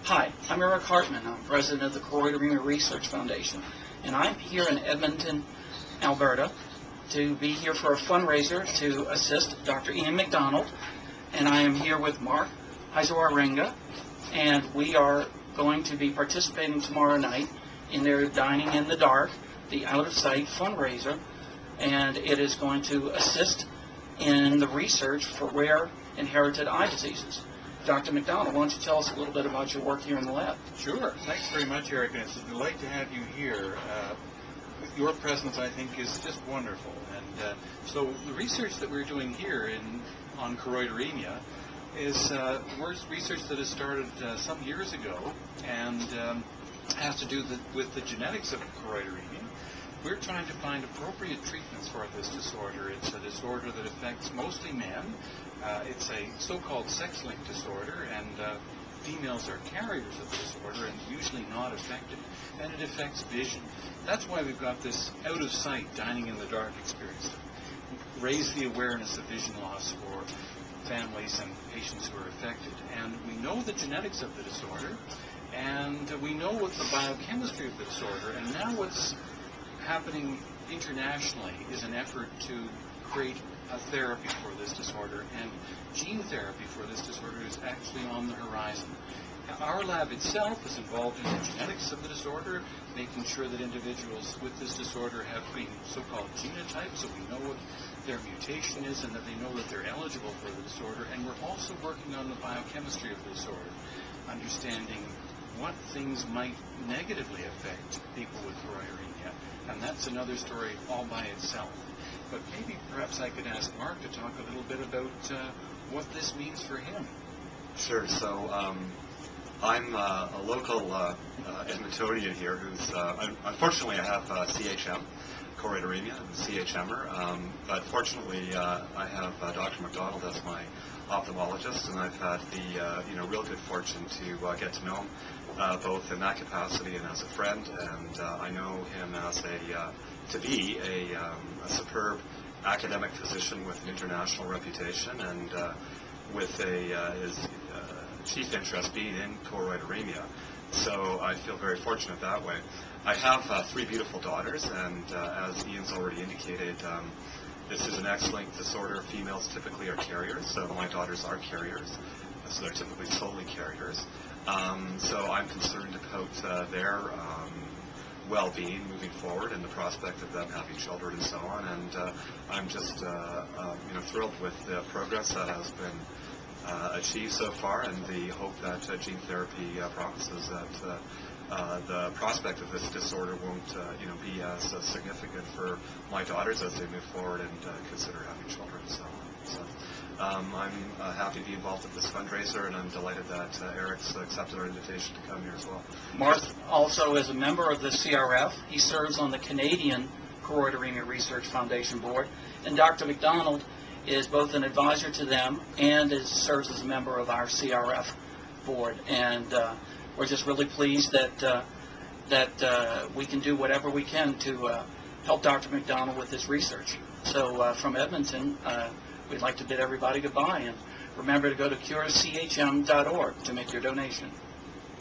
Hi, I'm Eric Hartman. I'm president of the Choroideremia Research Foundation, and I'm here in Edmonton, Alberta, to be here for a fundraiser to assist Dr. Mcdonald, and I am here with Marth, Huyser-Wierenga, and we are going to be participating tomorrow night in their Dining in the Dark, the Out of Sight fundraiser, and it is going to assist in the research for rare inherited eye diseases. Dr. Mcdonald, why don't you tell us a little bit about your work here in the lab? Sure. Thanks very much, Eric. And it's a delight to have you here. Your presence, I think, is just wonderful. And so the research that we're doing here on choroideremia is research that has started some years ago and has to do with the genetics of choroideremia. We're trying to find appropriate treatments for this disorder. It's a disorder that affects mostly men. It's a so-called sex-linked disorder, and females are carriers of the disorder and usually not affected, and it affects vision. That's why we've got this out-of-sight, dining in the dark experience to raise the awareness of vision loss for families and patients who are affected. And we know the genetics of the disorder, and we know what the biochemistry of the disorder, and now what's happening internationally is an effort to create a therapy for this disorder, and gene therapy for this disorder is actually on the horizon. Our lab itself is involved in the genetics of the disorder, making sure that individuals with this disorder have been so-called genotypes, so we know what their mutation is and that they know that they're eligible for the disorder, and we're also working on the biochemistry of the disorder, understanding what things might negatively affect people with choroideremia, and that's another story all by itself. But maybe perhaps I could ask Mark to talk a little bit about what this means for him. Sure. So I'm a local Edmontonian here who's, unfortunately I have CHM, choroideremia, I'm a CHMer, but fortunately I have Dr. McDonald as my ophthalmologist, and I've had the real good fortune to get to know him both in that capacity and as a friend, and I know him as to be a superb academic physician with an international reputation, and with his chief interest being in choroideremia. So I feel very fortunate that way. I have three beautiful daughters, and as Ian's already indicated, this is an X-linked disorder. Females typically are carriers, so my daughters are carriers, so they're typically solely carriers. So I'm concerned about their well-being moving forward and the prospect of them having children and so on. And I'm just thrilled with the progress that has been achieved so far, and the hope that gene therapy promises that the prospect of this disorder won't be as significant for my daughters as they move forward and consider having children and so on. So I'm happy to be involved in this fundraiser, and I'm delighted that Eric's accepted our invitation to come here as well. Marth also is a member of the CRF. He serves on the Canadian Choroideremia Research Foundation Board, and Dr. McDonald is both an advisor to them and serves as a member of our CRF board. And we're just really pleased that we can do whatever we can to help Dr. McDonald with his research. So from Edmonton, we'd like to bid everybody goodbye, and remember to go to curechmm.org to make your donation.